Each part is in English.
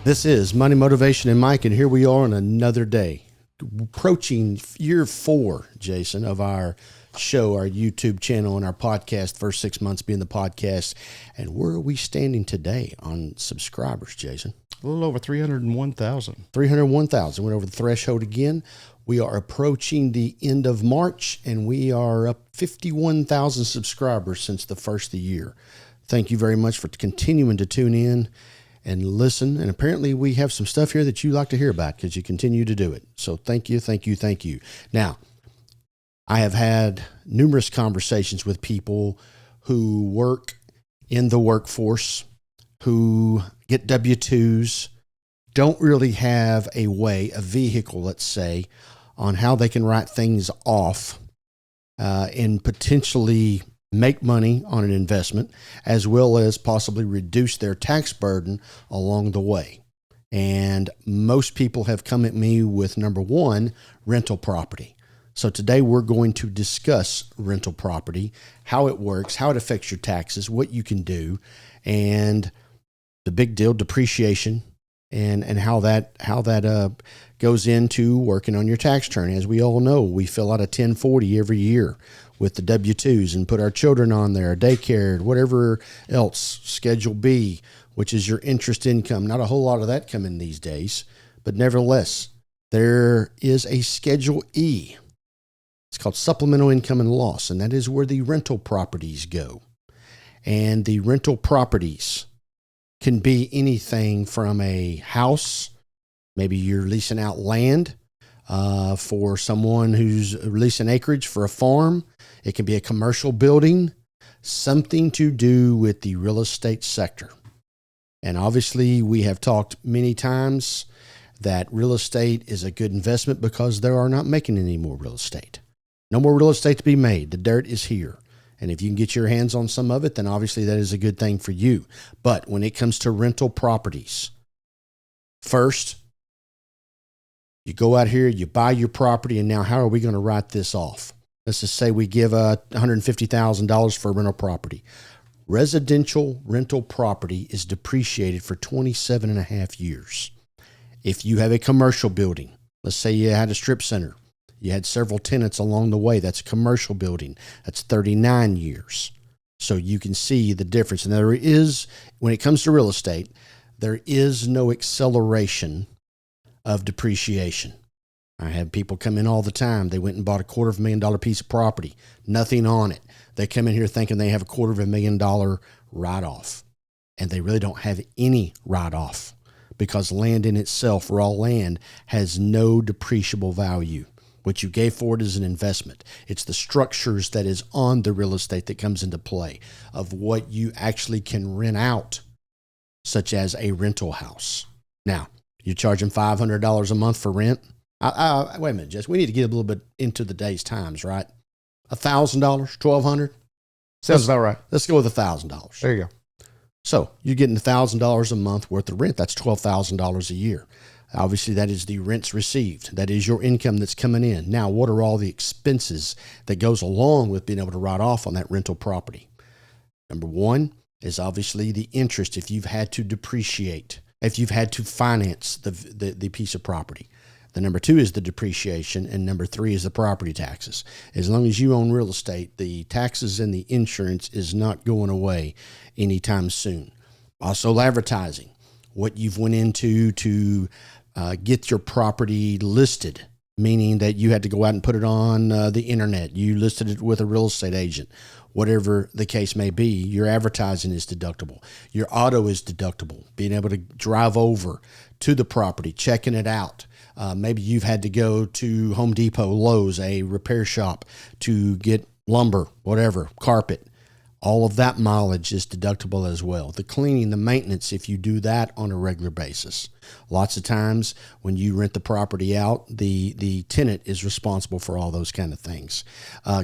This is Money Motivation and Mike, and here we are on another day, approaching year 4, Jason, of our show, our YouTube channel, and our podcast. First 6 months being the podcast. And where are we standing today on subscribers, Jason? A little over 301,000. 301,000. Went over the threshold again. We are approaching the end of March, and we are up 51,000 subscribers since the first of the year. Thank you very much for continuing to tune in and listen. And apparently we have some stuff here that you like to hear about because you continue to do it. So thank you, thank you, thank you. Now, I have had numerous conversations with people who work in the workforce, who get W-2s, don't really have a way, a vehicle, let's say, on how they can write things off and potentially make money on an investment, as well as possibly reduce their tax burden along the way. And most people have come at me with, number one, rental property. So today we're going to discuss rental property, how it works, how it affects your taxes, what you can do, and the big deal, depreciation, and how that goes into working on your tax return. As we all know, we fill out a 1040 every year with the W-2s and put our children on there, daycare, whatever else, Schedule B, which is your interest income. Not a whole lot of that coming these days, but nevertheless, there is a Schedule E. It's called Supplemental Income and Loss, and that is where the rental properties go. And the rental properties can be anything from a house, maybe you're leasing out land for someone who's leasing acreage for a farm. It can be a commercial building, something to do with the real estate sector. And obviously, we have talked many times that real estate is a good investment because they are not making any more real estate. No more real estate to be made. The dirt is here. And if you can get your hands on some of it, then obviously that is a good thing for you. But when it comes to rental properties, first, you go out here, you buy your property, and now how are we going to write this off? Let's just say we give $150,000 for a rental property. Residential rental property is depreciated for 27 and a half years. If you have a commercial building, let's say you had a strip center, you had several tenants along the way, that's a commercial building, that's 39 years. So you can see the difference. And there is, when it comes to real estate, there is no acceleration of depreciation. I have people come in all the time. They went and bought a $250,000 piece of property, nothing on it. They come in here thinking they have a $250,000 write-off, and they really don't have any write-off because land in itself, raw land, has no depreciable value. What you gave for it is an investment. It's the structures that is on the real estate that comes into play of what you actually can rent out, such as a rental house. Now, you're charging $500 a month for rent. Wait a minute, Jess. We need to get a little bit into the day's times, right? $1,000, $1,200. Sounds about right. Let's go with $1,000. There you go. So you're getting $1,000 a month worth of rent. That's $12,000 a year. Obviously, that is the rents received. That is your income that's coming in. Now, what are all the expenses that goes along with being able to write off on that rental property? Number one is obviously the interest if you've had to depreciate, if you've had to finance the piece of property. The number two is the depreciation, and number three is the property taxes. As long as you own real estate, the taxes and the insurance is not going away anytime soon. Also, advertising, what you've went into to get your property listed, meaning that you had to go out and put it on the internet. You listed it with a real estate agent. Whatever the case may be, your advertising is deductible. Your auto is deductible. Being able to drive over to the property, checking it out. Maybe you've had to go to Home Depot, Lowe's, a repair shop to get lumber, whatever, carpet. All of that mileage is deductible as well. The cleaning, the maintenance, if you do that on a regular basis. Lots of times when you rent the property out, the tenant is responsible for all those kind of things.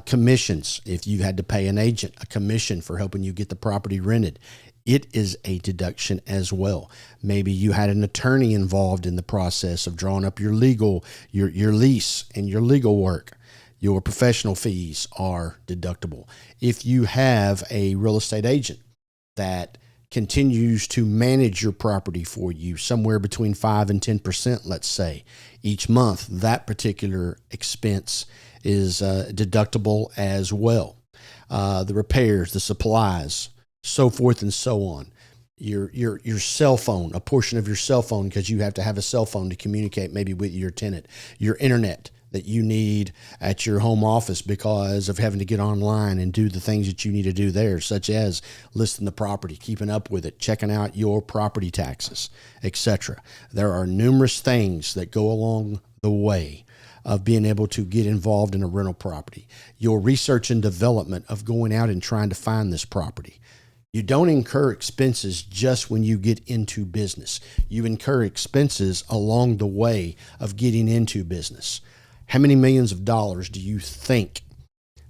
Commissions, if you had to pay an agent a commission for helping you get the property rented, it is a deduction as well. Maybe you had an attorney involved in the process of drawing up your lease and your legal work. Your professional fees are deductible. If you have a real estate agent that continues to manage your property for you somewhere between 5 and 10%, let's say, each month. That particular expense is deductible as well. The repairs, the supplies, so forth and so on. Your cell phone, a portion of your cell phone, because you have to have a cell phone to communicate maybe with your tenant. Your internet that you need at your home office because of having to get online and do the things that you need to do there, such as listing the property, keeping up with it, checking out your property taxes, etc. There are numerous things that go along the way of being able to get involved in a rental property. Your research and development of going out and trying to find this property. You don't incur expenses just when you get into business. You incur expenses along the way of getting into business. How many millions of dollars do you think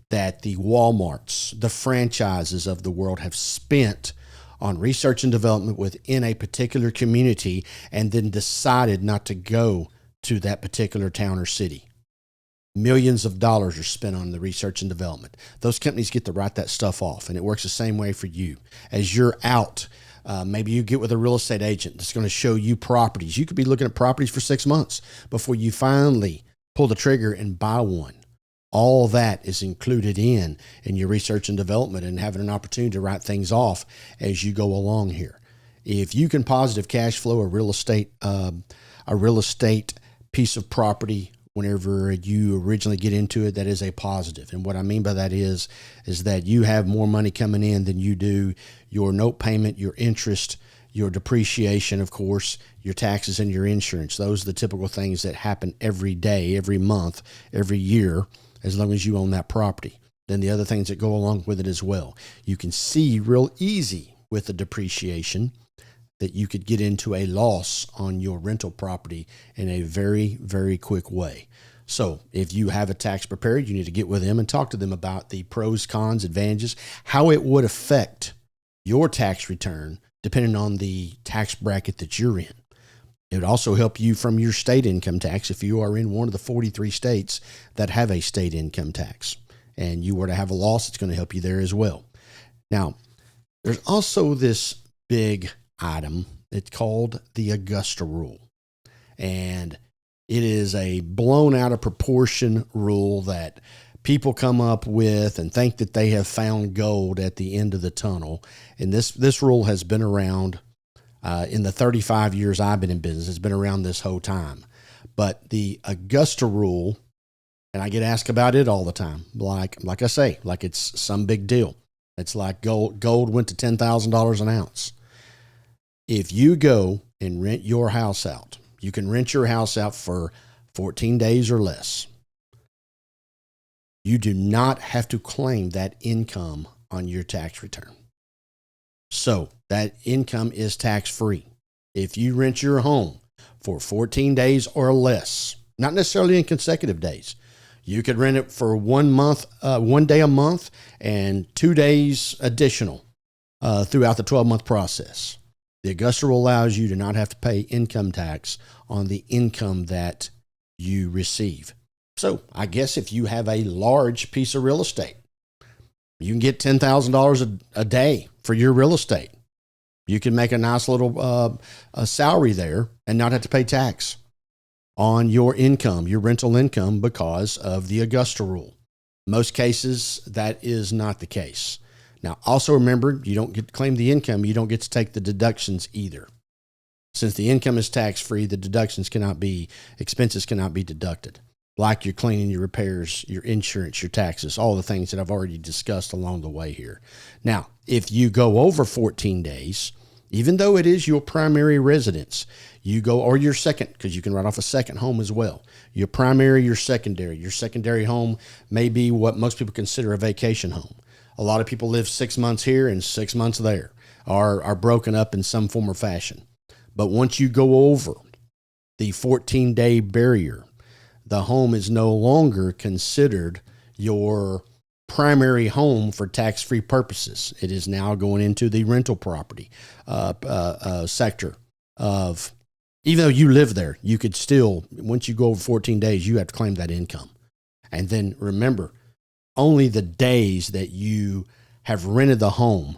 that the Walmarts, the franchises of the world have spent on research and development within a particular community and then decided not to go to that particular town or city? Millions of dollars are spent on the research and development. Those companies get to write that stuff off, and it works the same way for you. As you're out, maybe you get with a real estate agent that's going to show you properties. You could be looking at properties for 6 months before you finally pull the trigger and buy one. All that is included in your research and development and having an opportunity to write things off as you go along here. If you can positive cash flow a real estate piece of property whenever you originally get into it, that is a positive. And what I mean by that is that you have more money coming in than you do your note payment, your interest, your depreciation, of course, your taxes, and your insurance. Those are the typical things that happen every day, every month, every year, as long as you own that property. Then the other things that go along with it as well. You can see real easy with the depreciation that you could get into a loss on your rental property in a very, very quick way. So if you have a tax preparer, you need to get with them and talk to them about the pros, cons, advantages, how it would affect your tax return depending on the tax bracket that you're in. It would also help you from your state income tax if you are in one of the 43 states that have a state income tax and you were to have a loss, it's going to help you there as well. Now, there's also this big item. It's called the Augusta Rule. And it is a blown out of proportion rule that people come up with and think that they have found gold at the end of the tunnel. And this rule has been around in the 35 years I've been in business. It's been around this whole time. But the Augusta Rule, and I get asked about it all the time, like I say, like it's some big deal. It's like gold went to $10,000 an ounce. If you go and rent your house out, you can rent your house out for 14 days or less. You do not have to claim that income on your tax return. So that income is tax-free. If you rent your home for 14 days or less, not necessarily in consecutive days, you could rent it for 1 month, 1 day a month, and 2 days additional throughout the 12-month process. The Augusta Rule allows you to not have to pay income tax on the income that you receive. So I guess if you have a large piece of real estate, you can get $10,000 a day for your real estate. You can make a nice little salary there and not have to pay tax on your income, your rental income, because of the Augusta Rule. Most cases, that is not the case. Now, also remember, you don't get to claim the income. You don't get to take the deductions either. Since the income is tax-free, the expenses cannot be deducted. Like your cleaning, your repairs, your insurance, your taxes, all the things that I've already discussed along the way here. Now, if you go over 14 days, even though it is your primary residence, or your second, because you can write off a second home as well. Your primary, your secondary home may be what most people consider a vacation home. A lot of people live 6 months here and 6 months there, are broken up in some form or fashion. But once you go over the 14-day barrier, the home is no longer considered your primary home for tax-free purposes. It is now going into the rental property sector of, even though you live there, you could still, once you go over 14 days, you have to claim that income. And then remember, only the days that you have rented the home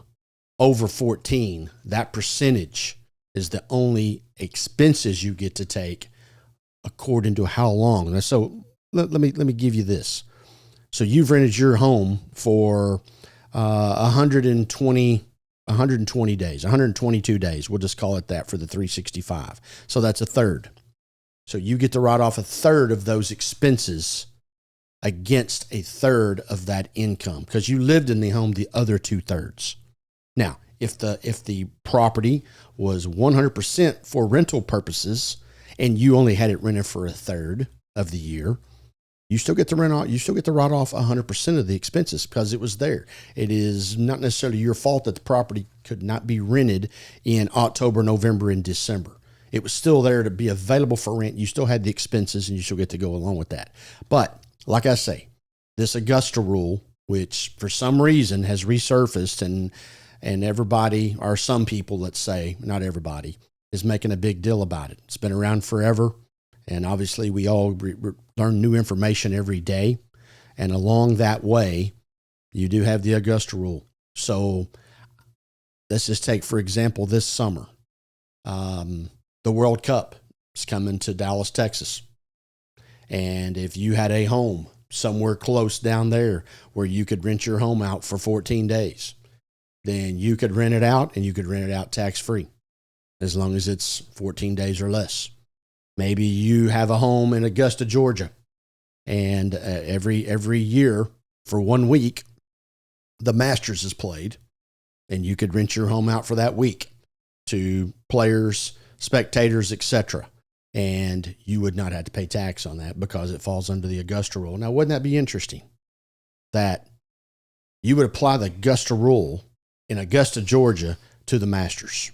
over 14, that percentage is the only expenses you get to take according to how long. So let me give you this. So you've rented your home for 120 days, 122 days. We'll just call it that for the 365. So that's a third. So you get to write off a third of those expenses against a third of that income because you lived in the home the other 2/3. Now, if the property was 100% for rental purposes and you only had it rented for a third of the year, you still get to write off 100% of the expenses because it was there. It is not necessarily your fault that the property could not be rented in October, November, and December. It was still there to be available for rent. You still had the expenses and you still get to go along with that. But like I say, this Augusta Rule, which for some reason has resurfaced and everybody, or some people, let's say, not everybody, is making a big deal about it. It's been around forever. And obviously we all learn new information every day. And along that way, you do have the Augusta Rule. So let's just take, for example, this summer, the World Cup is coming to Dallas, Texas. And if you had a home somewhere close down there where you could rent your home out for 14 days, then you could rent it out and you could rent it out tax-free as long as it's 14 days or less. Maybe you have a home in Augusta, Georgia, and every year for 1 week, the Masters is played, and you could rent your home out for that week to players, spectators, etc. And you would not have to pay tax on that because it falls under the Augusta Rule. Now, wouldn't that be interesting that you would apply the Augusta Rule in Augusta, Georgia to the Masters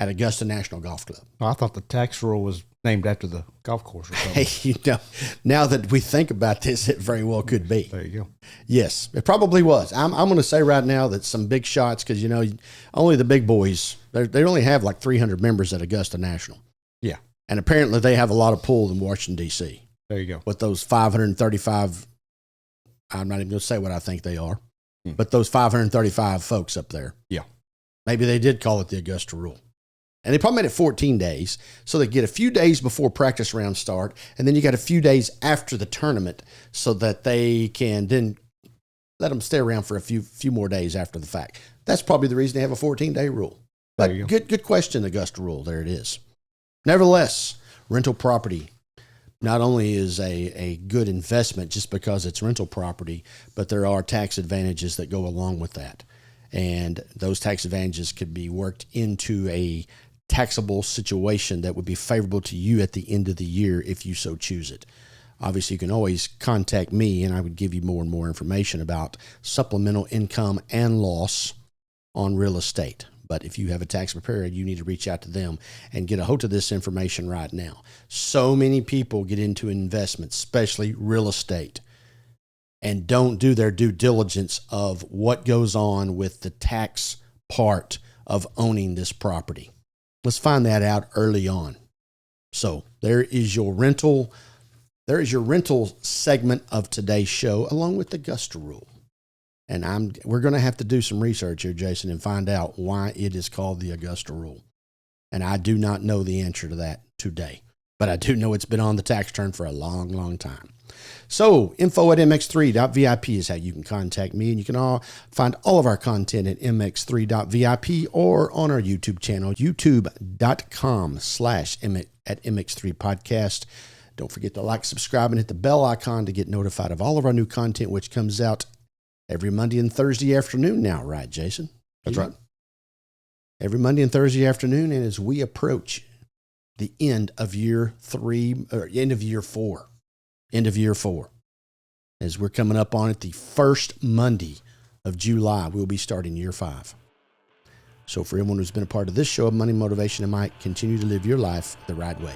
at Augusta National Golf Club? I thought the tax rule was named after the golf course or something. Hey, now that we think about this, it very well could be. There you go. Yes, it probably was. I'm going to say right now that some big shots, because, only the big boys, they only have like 300 members at Augusta National. Yeah. And apparently they have a lot of pull in Washington, D.C. There you go. With those 535, I'm not even going to say what I think they are, but those 535 folks up there. Yeah. Maybe they did call it the Augusta Rule. And they probably made it 14 days, so they get a few days before practice rounds start, and then you got a few days after the tournament so that they can then let them stay around for a few more days after the fact. That's probably the reason they have a 14-day rule. But good question, Augusta Rule. There it is. Nevertheless, rental property not only is a good investment just because it's rental property, but there are tax advantages that go along with that. And those tax advantages could be worked into a taxable situation that would be favorable to you at the end of the year if you so choose it. Obviously, you can always contact me, and I would give you more and more information about supplemental income and loss on real estate. But if you have a tax preparer, you need to reach out to them and get a hold of this information right now. So many people get into investments, especially real estate, and don't do their due diligence of what goes on with the tax part of owning this property. Let's find that out early on. So there is your rental segment of today's show, along with the Augusta Rule. And we're going to have to do some research here, Jason, and find out why it is called the Augusta Rule. And I do not know the answer to that today, but I do know it's been on the tax return for a long, long time. So info@mx3.vip is how you can contact me, and you can find all of our content at mx3.vip or on our YouTube channel, youtube.com/MX3 Podcast. Don't forget to like, subscribe, and hit the bell icon to get notified of all of our new content, which comes out every Monday and Thursday afternoon now, right, Jason? That's right. Every Monday and Thursday afternoon, and as we approach the end of year 3, or end of year 4, as we're coming up on it, the first Monday of July, we'll be starting year 5. So for everyone who's been a part of this show of Money Motivation and might continue to live your life the right way.